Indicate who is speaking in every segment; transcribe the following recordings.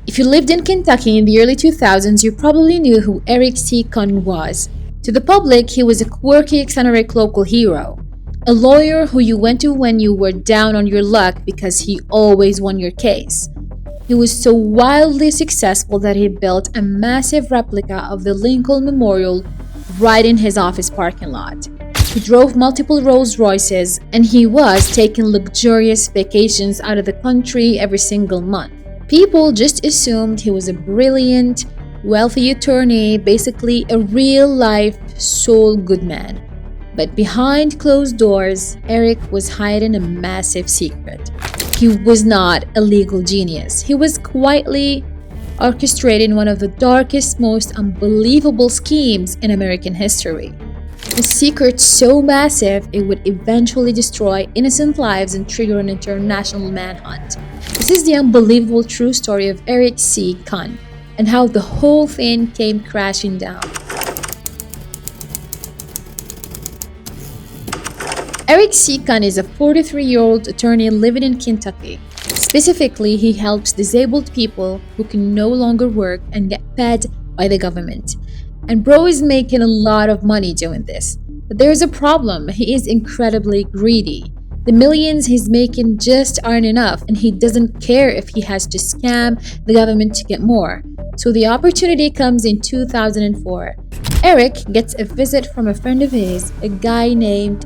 Speaker 1: If you lived in Kentucky in the early 2000s, you probably knew who Eric C. Conn was. To the public, he was a quirky, eccentric local hero. A lawyer who you went to when you were down on your luck because he always won your case. He was so wildly successful that he built a massive replica of the Lincoln Memorial right in his office parking lot. He drove multiple Rolls Royces, and he was taking luxurious vacations out of the country every single month. People just assumed he was a brilliant, wealthy attorney, basically a real-life Saul Goodman. But behind closed doors, Eric was hiding a massive secret. He was not a legal genius. He was quietly orchestrating one of the darkest, most unbelievable schemes in American history. A secret so massive it would eventually destroy innocent lives and trigger an international manhunt. This is the unbelievable true story of Eric C. Conn and how the whole thing came crashing down. Eric C. Conn is a 43-year-old attorney living in Kentucky. Specifically, he helps disabled people who can no longer work and get paid by the government. And bro is making a lot of money doing this. But there's a problem. He is incredibly greedy. The millions he's making just aren't enough, and he doesn't care if he has to scam the government to get more. So the opportunity comes in 2004. Eric gets a visit from a friend of his, a guy named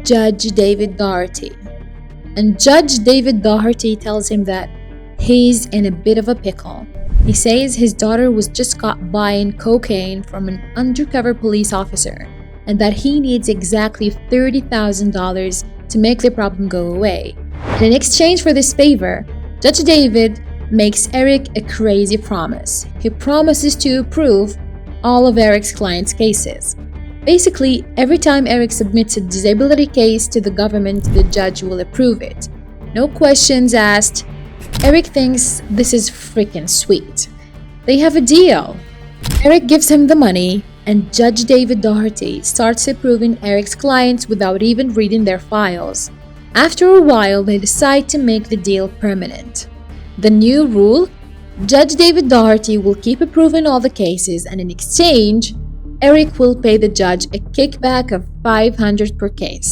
Speaker 1: Judge David Doherty. And Judge David Doherty tells him that he's in a bit of a pickle. He says his daughter was just caught buying cocaine from an undercover police officer and that he needs exactly $30,000 to make the problem go away. And in exchange for this favor, Judge David makes Eric a crazy promise. He promises to approve all of Eric's clients' cases. Basically, every time Eric submits a disability case to the government, the judge will approve it. No questions asked. Eric thinks this is freaking sweet. They have a deal. Eric gives him the money, and Judge David Doherty starts approving Eric's clients without even reading their files. After a while, they decide to make the deal permanent. The new rule? Judge David Doherty will keep approving all the cases, and in exchange, Eric will pay the judge a kickback of $500 per case.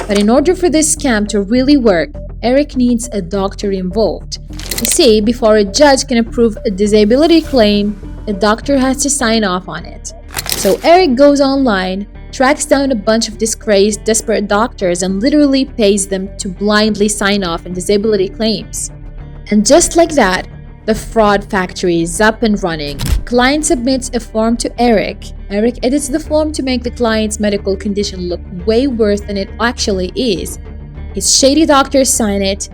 Speaker 1: But in order for this scam to really work, Eric needs a doctor involved. You see, before a judge can approve a disability claim, a doctor has to sign off on it. So Eric goes online, tracks down a bunch of disgraced, desperate doctors and literally pays them to blindly sign off on disability claims. And just like that, the fraud factory is up and running. Client submits a form to Eric. Eric edits the form to make the client's medical condition look way worse than it actually is. His shady doctors sign it.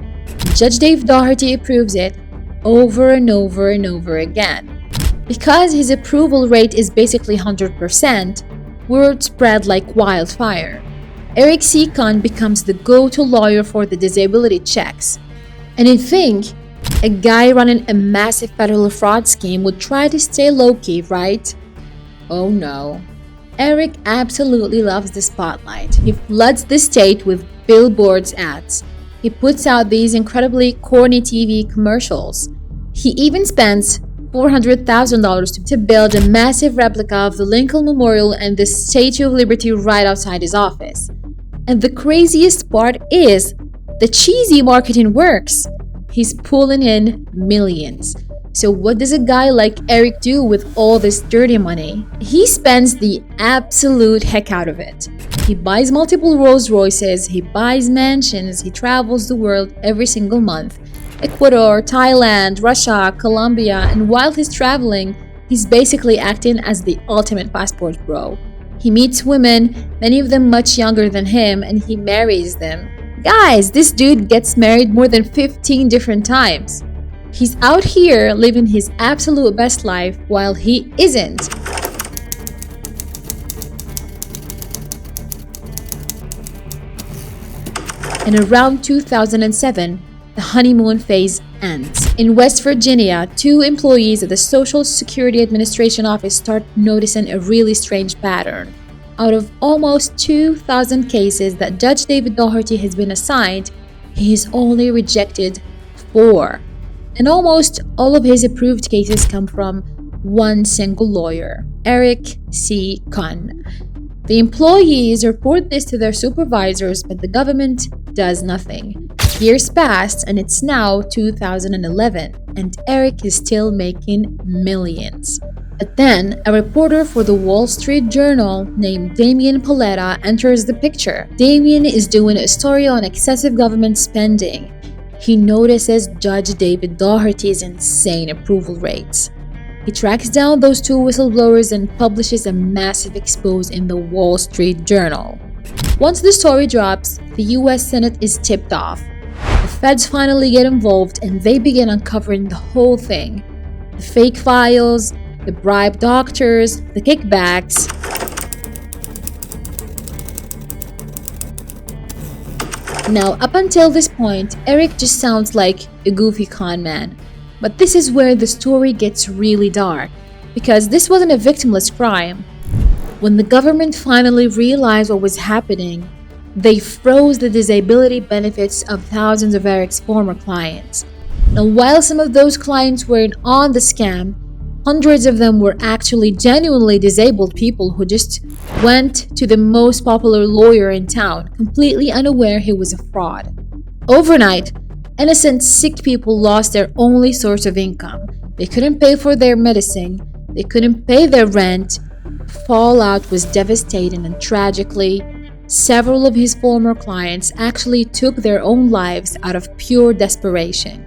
Speaker 1: Judge Dave Doherty approves it over and over and over again. Because his approval rate is basically 100%, word spread like wildfire. Eric C. Conn becomes the go-to lawyer for the disability checks. And you'd think a guy running a massive federal fraud scheme would try to stay low-key, right? Oh no. Eric absolutely loves the spotlight. He floods the state with billboards ads. He puts out these incredibly corny TV commercials. He even spends $400,000 to build a massive replica of the Lincoln Memorial and the Statue of Liberty right outside his office. And the craziest part is, the cheesy marketing works. He's pulling in millions. So what does a guy like Eric do with all this dirty money? He spends the absolute heck out of it. He buys multiple Rolls Royces, he buys mansions, he travels the world every single month. Ecuador, Thailand, Russia, Colombia, and while he's traveling, he's basically acting as the ultimate passport bro. He meets women, many of them much younger than him, and he marries them. Guys, this dude gets married more than 15 different times. He's out here living his absolute best life while he isn't. And around 2007, the honeymoon phase ends. In West Virginia, 2 employees at the Social Security Administration office start noticing a really strange pattern. Out of almost 2,000 cases that Judge David Doherty has been assigned, he has only rejected 4. And almost all of his approved cases come from one single lawyer, Eric C. Kahn. The employees report this to their supervisors, but the government does nothing. Years passed, and it's now 2011, and Eric is still making millions. But then, a reporter for the Wall Street Journal named Damien Paletta enters the picture. Damien is doing a story on excessive government spending. He notices Judge David Doherty's insane approval rates. He tracks down those 2 whistleblowers and publishes a massive expose in the Wall Street Journal. Once the story drops, the US Senate is tipped off. The feds finally get involved and they begin uncovering the whole thing. The fake files, the bribed doctors, the kickbacks. Now, up until this point, Eric just sounds like a goofy con man. But this is where the story gets really dark, because this wasn't a victimless crime. When the government finally realized what was happening, they froze the disability benefits of thousands of Eric's former clients. Now, while some of those clients weren't on the scam, hundreds of them were actually genuinely disabled people who just went to the most popular lawyer in town, completely unaware he was a fraud. Overnight, innocent sick people lost their only source of income. They couldn't pay for their medicine, they couldn't pay their rent. Fallout was devastating, and tragically, several of his former clients actually took their own lives out of pure desperation.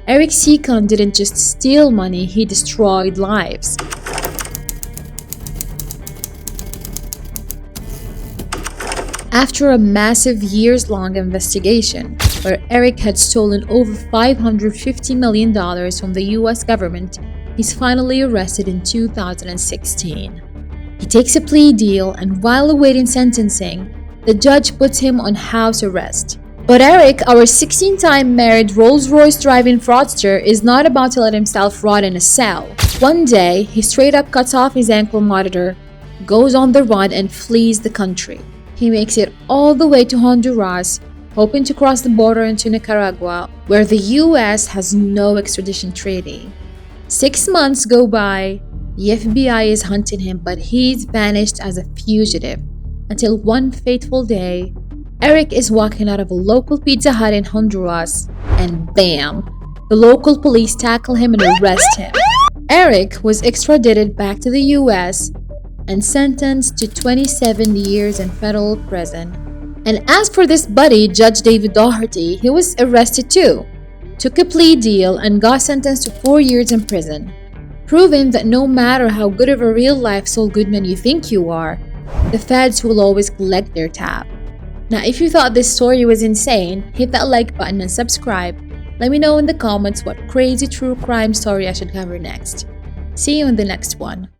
Speaker 1: Eric C. Kahn didn't just steal money, he destroyed lives. After a massive years-long investigation, where Eric had stolen over $550 million from the US government, he's finally arrested in 2016. He takes a plea deal, and while awaiting sentencing, the judge puts him on house arrest. But Eric, our 16-time married Rolls-Royce driving fraudster, is not about to let himself rot in a cell. One day, he straight up cuts off his ankle monitor, goes on the run, and flees the country. He makes it all the way to Honduras, hoping to cross the border into Nicaragua, where the US has no extradition treaty. 6 months go by, the FBI is hunting him, but he's vanished as a fugitive, until one fateful day, Eric is walking out of a local Pizza Hut in Honduras, and bam! The local police tackle him and arrest him. Eric was extradited back to the US and sentenced to 27 years in federal prison. And as for this buddy, Judge David Doherty, he was arrested too, took a plea deal, and got sentenced to 4 years in prison, proving that no matter how good of a real-life Saul Goodman you think you are, the feds will always collect their tab. Now, if you thought this story was insane, hit that like button and subscribe. Let me know in the comments what crazy true crime story I should cover next. See you in the next one.